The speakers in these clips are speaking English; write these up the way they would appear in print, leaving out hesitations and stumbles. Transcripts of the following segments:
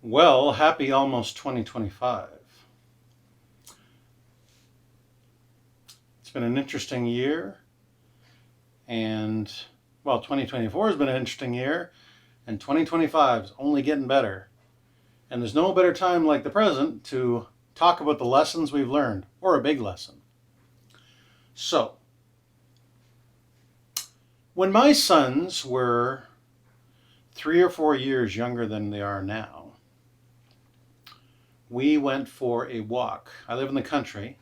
Well, happy almost 2025. It's been an interesting year, and 2024 has been an interesting year, and 2025 is only getting better. And there's no better time like the present to talk about the lessons we've learned, or a big lesson. So, when my sons were 3 or 4 years younger than they are now, we went for a walk. I live in the country,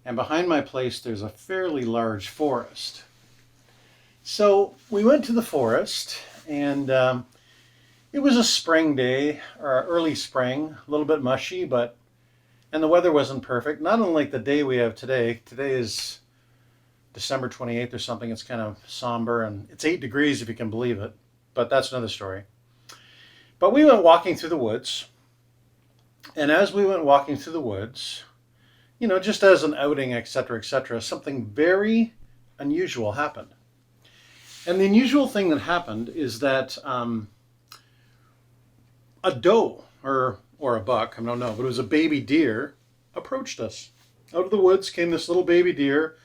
and behind my place there's a fairly large forest. So we went to the forest, and it was a spring day, or early spring, a little bit mushy, and the weather wasn't perfect. Not unlike the day we have today. Today is December 28th or something. It's kind of somber, and it's 8 degrees if you can believe it, but that's another story. But we went walking through the woods, and as we went walking through the woods, just as an outing, etc., something very unusual happened. And the unusual thing that happened is that a doe, or a buck, I don't know, but it was a baby deer, approached us. Out of the woods came this little baby deer.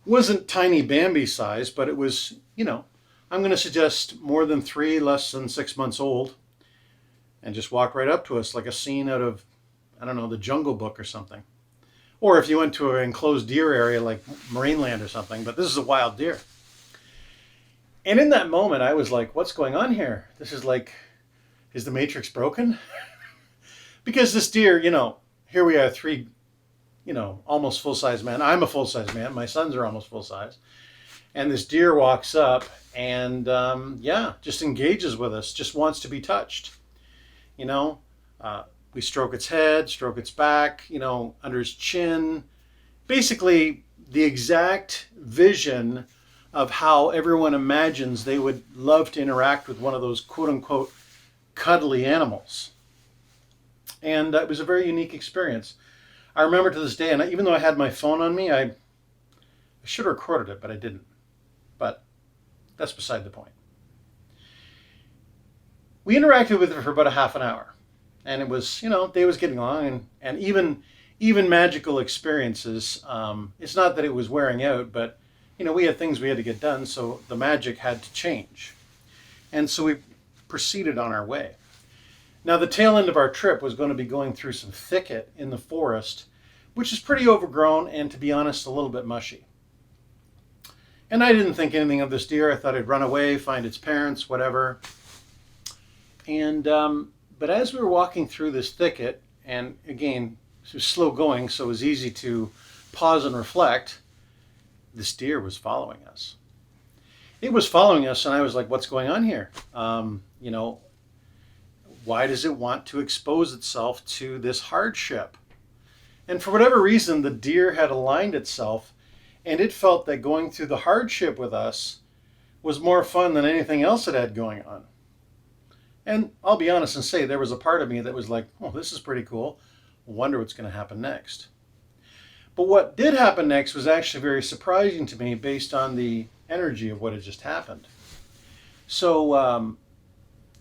Wasn't tiny Bambi size, but it was, I'm going to suggest more than 3, less than 6 months old, and just walked right up to us like a scene out of, I don't know, the Jungle Book or something. Or if you went to an enclosed deer area like Marineland or something, but this is a wild deer. And in that moment, I was like, what's going on here? This is like, is the Matrix broken? Because this deer, here we are, 3, almost full-size men. I'm a full-size man. My sons are almost full-size. And this deer walks up and, just engages with us, just wants to be touched. We stroke its head, stroke its back, under its chin. Basically, the exact vision of how everyone imagines they would love to interact with one of those quote-unquote cuddly animals. And it was a very unique experience. I remember to this day, and even though I had my phone on me, I should have recorded it, but I didn't. But that's beside the point. We interacted with it for about a half an hour. And it was, day was getting long, and even magical experiences. It's not that it was wearing out, but we had things we had to get done, so the magic had to change. And so we proceeded on our way. Now, the tail end of our trip was going to be going through some thicket in the forest, which is pretty overgrown and, to be honest, a little bit mushy. And I didn't think anything of this deer. I thought it'd run away, find its parents, whatever. And but as we were walking through this thicket, and again, it was slow going, so it was easy to pause and reflect, this deer was following us. It was following us, and I was like, what's going on here? Why does it want to expose itself to this hardship? And for whatever reason, the deer had aligned itself, and it felt that going through the hardship with us was more fun than anything else it had going on. And I'll be honest and say there was a part of me that was like, oh, this is pretty cool. Wonder what's going to happen next. But what did happen next was actually very surprising to me based on the energy of what had just happened. So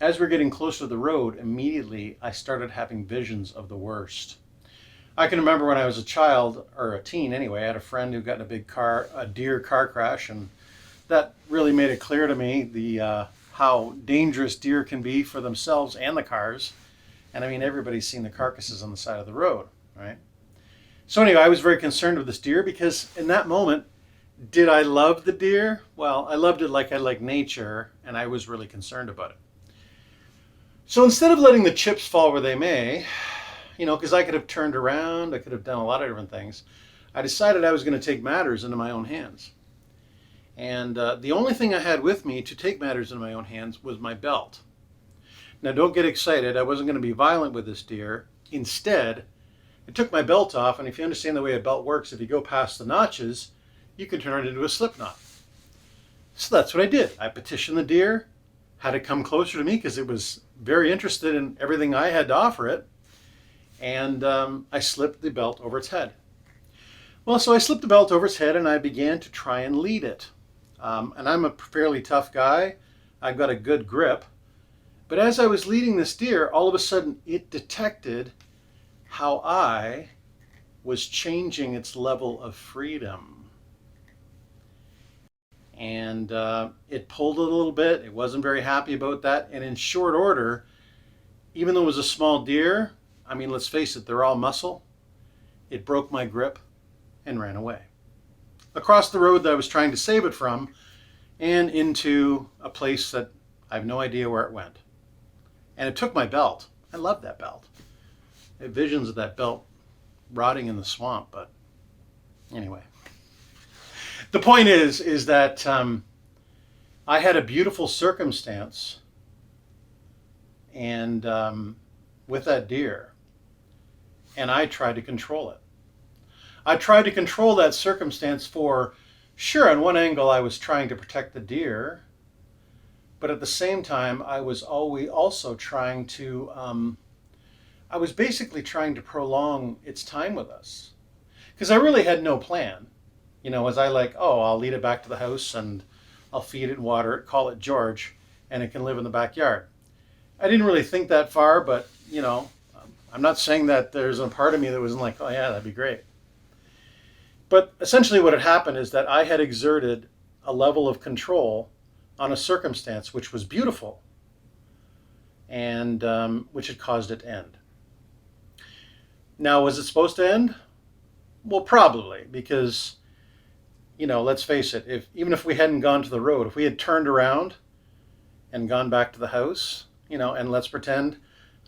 as we're getting closer to the road, immediately I started having visions of the worst. I can remember when I was a child, or a teen anyway, I had a friend who got in a deer car crash, and that really made it clear to me how dangerous deer can be for themselves and the cars. And I mean, everybody's seen the carcasses on the side of the road, right? So anyway, I was very concerned with this deer because in that moment, did I love the deer? Well, I loved it like I like nature, and I was really concerned about it. So instead of letting the chips fall where they may, because I could have turned around, I could have done a lot of different things, I decided I was going to take matters into my own hands. And the only thing I had with me to take matters into my own hands was my belt. Now, don't get excited. I wasn't going to be violent with this deer. Instead, I took my belt off, and if you understand the way a belt works, if you go past the notches, you can turn it into a slip knot. So that's what I did. I petitioned the deer, had it come closer to me because it was very interested in everything I had to offer it, and I slipped the belt over its head. Well, so I slipped the belt over its head, and I began to try and lead it. And I'm a fairly tough guy. I've got a good grip. But as I was leading this deer, all of a sudden it detected how I was changing its level of freedom. And it pulled a little bit. It wasn't very happy about that. And in short order, even though it was a small deer, I mean, let's face it, they're all muscle. It broke my grip and ran away. Across the road that I was trying to save it from, and into a place that I have no idea where it went. And it took my belt. I love that belt. I have visions of that belt rotting in the swamp, but anyway. The point is that I had a beautiful circumstance and with that deer, and I tried to control it. I tried to control that circumstance for, sure, on one angle I was trying to protect the deer, but at the same time I was also trying to, I was basically trying to prolong its time with us. Because I really had no plan. You know, was I like, oh, I'll lead it back to the house and I'll feed it and water it, call it George, and it can live in the backyard. I didn't really think that far, but, you know, I'm not saying that there's a part of me that wasn't like, oh yeah, that'd be great. But essentially what had happened is that I had exerted a level of control on a circumstance which was beautiful and which had caused it to end. Now, was it supposed to end? Well, probably, because, you know, let's face it, even if we hadn't gone to the road, if we had turned around and gone back to the house, you know, and let's pretend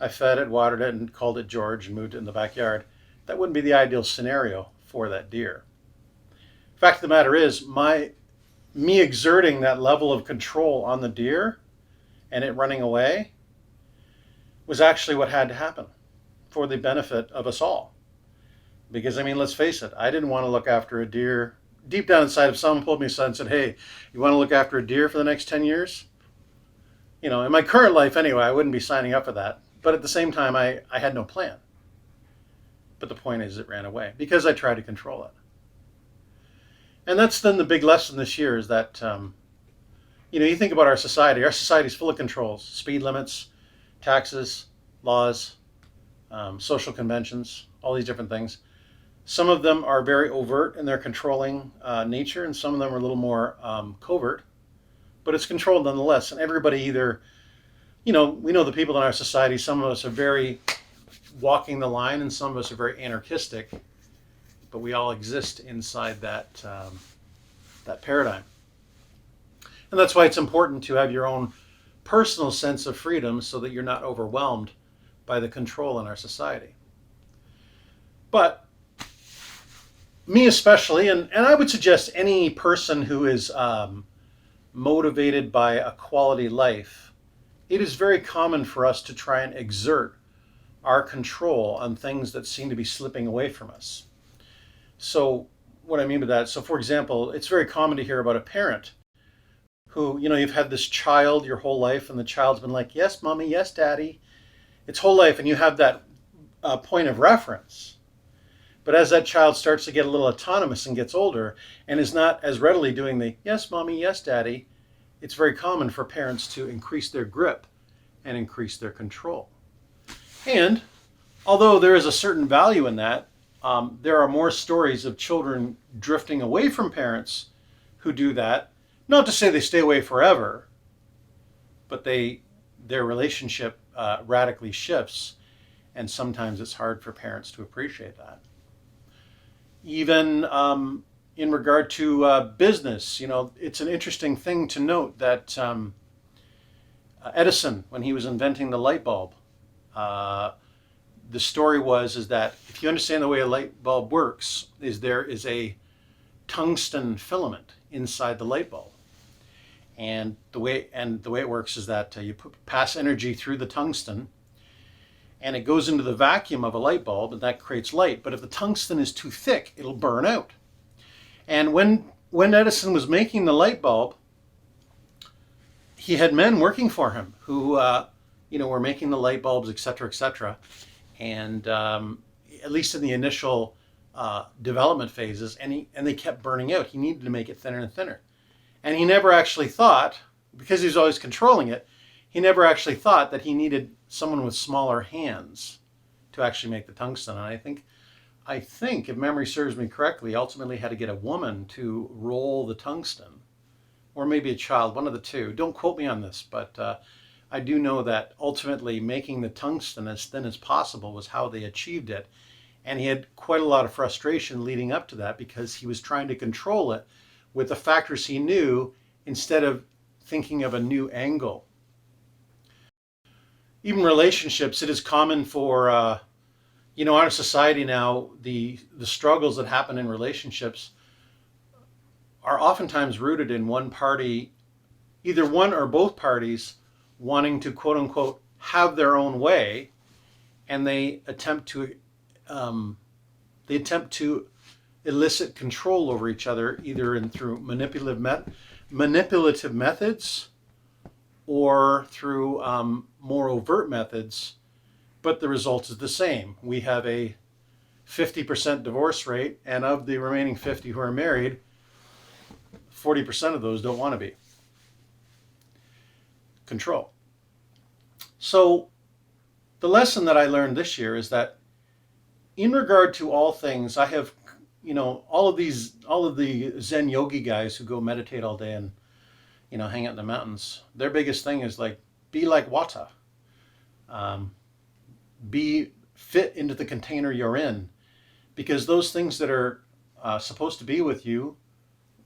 I fed it, watered it, and called it George and moved it in the backyard, that wouldn't be the ideal scenario for that deer. Fact of the matter is, me exerting that level of control on the deer and it running away was actually what had to happen for the benefit of us all. Because, I mean, let's face it, I didn't want to look after a deer. Deep down inside, if someone pulled me aside and said, hey, you want to look after a deer for the next 10 years? You know, in my current life anyway, I wouldn't be signing up for that. But at the same time, I had no plan. But the point is, it ran away because I tried to control it. And that's then the big lesson this year is that, you know, you think about our society. Our society is full of controls, speed limits, taxes, laws, social conventions, all these different things. Some of them are very overt in their controlling nature, and some of them are a little more covert, but it's controlled nonetheless. And everybody either, you know, we know the people in our society, some of us are very walking the line and some of us are very anarchistic, but we all exist inside that paradigm. And that's why it's important to have your own personal sense of freedom so that you're not overwhelmed by the control in our society. But me especially, and I would suggest any person who is motivated by a quality life, it is very common for us to try and exert our control on things that seem to be slipping away from us. So what I mean by that, so for example, it's very common to hear about a parent who, you know, you've had this child your whole life and the child's been like, yes, mommy, yes, daddy, its whole life, and you have that point of reference. But as that child starts to get a little autonomous and gets older and is not as readily doing the yes, mommy, yes, daddy, it's very common for parents to increase their grip and increase their control. And although there is a certain value in that, there are more stories of children drifting away from parents who do that. Not to say they stay away forever, but their relationship radically shifts, and sometimes it's hard for parents to appreciate that. Even in regard to business, you know, it's an interesting thing to note that Edison, when he was inventing the light bulb, the story is that if you understand the way a light bulb works, there is a tungsten filament inside the light bulb, and the way it works is that you pass energy through the tungsten, and it goes into the vacuum of a light bulb, and that creates light. But if the tungsten is too thick, it'll burn out. And when Edison was making the light bulb, he had men working for him who were making the light bulbs, et cetera, and at least in the initial development phases, and they kept burning out. He needed to make it thinner and thinner, and he never actually thought, because he was always controlling it, he never actually thought that he needed someone with smaller hands to actually make the tungsten. And I think, if memory serves me correctly, ultimately had to get a woman to roll the tungsten, or maybe a child, one of the two. Don't quote me on this, but I do know that ultimately making the tungsten as thin as possible was how they achieved it. And he had quite a lot of frustration leading up to that because he was trying to control it with the factors he knew instead of thinking of a new angle. Even relationships, it is common for our society now, the struggles that happen in relationships are oftentimes rooted in one party, either one or both parties, wanting to quote unquote have their own way, and they attempt to elicit control over each other, either through manipulative methods or through more overt methods. But the result is the same. We have a 50% divorce rate, and of the remaining 50 who are married, 40% of those don't want to be. Control. So the lesson that I learned this year is that in regard to all things, I have, all of the Zen yogi guys who go meditate all day and, hang out in the mountains, their biggest thing is like, be like water. Be fit into the container you're in, because those things that are supposed to be with you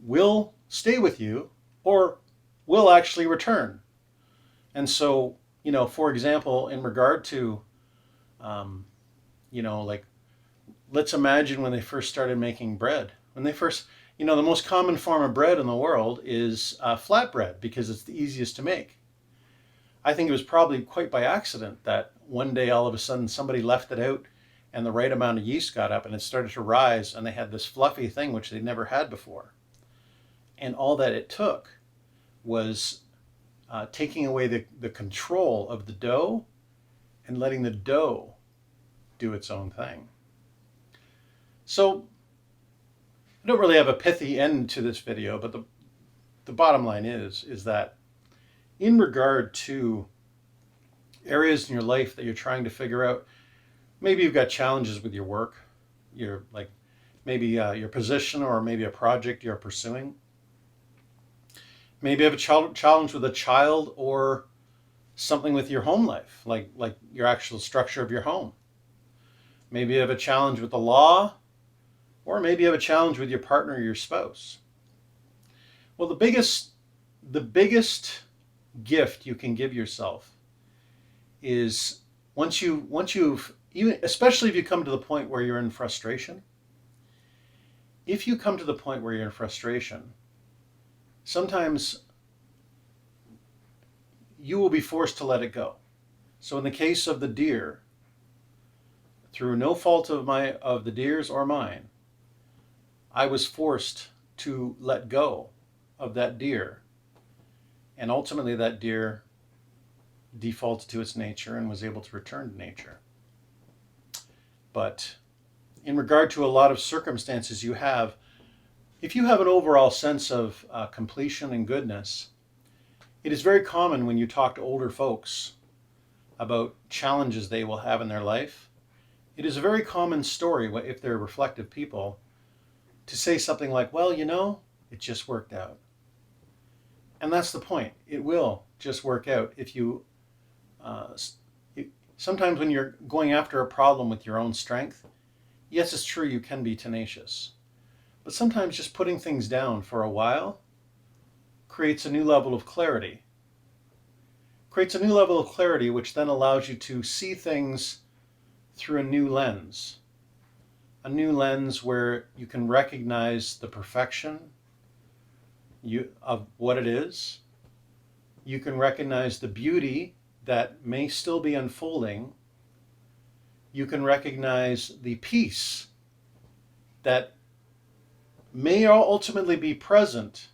will stay with you or will actually return. And so, for example, in regard to, like, let's imagine when they first started making bread. When they first, the most common form of bread in the world is flatbread because it's the easiest to make. I think it was probably quite by accident that one day all of a sudden somebody left it out and the right amount of yeast got up and it started to rise and they had this fluffy thing which they'd never had before. And all that it took was taking away the control of the dough and letting the dough do its own thing. So I don't really have a pithy end to this video, but the bottom line is that in regard to areas in your life that you're trying to figure out, maybe you've got challenges with your work, maybe your position, or maybe a project you're pursuing. Maybe you have a challenge with a child or something with your home life, like your actual structure of your home. Maybe you have a challenge with the law, or maybe you have a challenge with your partner or your spouse. Well, the biggest gift you can give yourself is once you've, even especially if you come to the point where you're in frustration. If you come to the point where you're in frustration, sometimes you will be forced to let it go. So in the case of the deer, through no fault of the deer's or mine, I was forced to let go of that deer. And ultimately that deer defaulted to its nature and was able to return to nature. But in regard to a lot of circumstances you have, if you have an overall sense of completion and goodness, it is very common when you talk to older folks about challenges they will have in their life. It is a very common story, if they're reflective people, to say something like, well, it just worked out. And that's the point. It will just work out if you, sometimes when you're going after a problem with your own strength, yes, it's true you can be tenacious. But sometimes just putting things down for a while creates a new level of clarity. Creates a new level of clarity which then allows you to see things through a new lens. A new lens where you can recognize the perfection of what it is. You can recognize the beauty that may still be unfolding. You can recognize the peace that may ultimately be present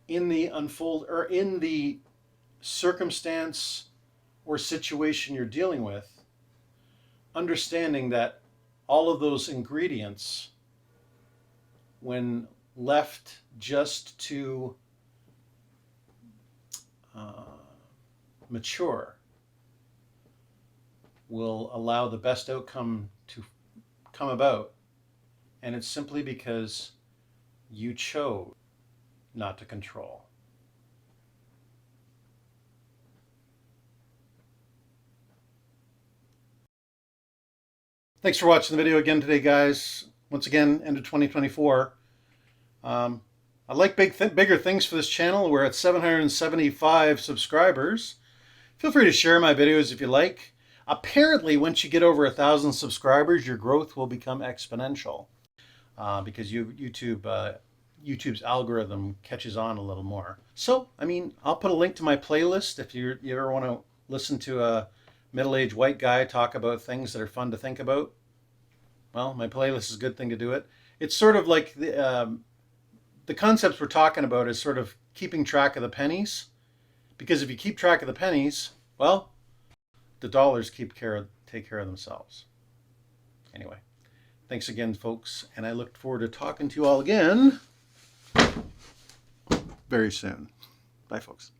in the in the circumstance or situation you're dealing with, understanding that all of those ingredients, when left just to mature will allow the best outcome to come about. And it's simply because you chose not to control. Thanks for watching the video again today, guys. Once again, end of 2024. I'd like bigger things for this channel. We're at 775 subscribers. Feel free to share my videos if you like. Apparently, once you get over 1,000 subscribers, your growth will become exponential because YouTube's algorithm catches on a little more. So, I mean, I'll put a link to my playlist if you ever want to listen to a middle-aged white guy talk about things that are fun to think about. Well, my playlist is a good thing to do it. It's sort of like the concepts we're talking about is sort of keeping track of the pennies. Because if you keep track of the pennies, well, the dollars take care of themselves. Anyway, thanks again, folks, and I look forward to talking to you all again very soon. Bye, folks.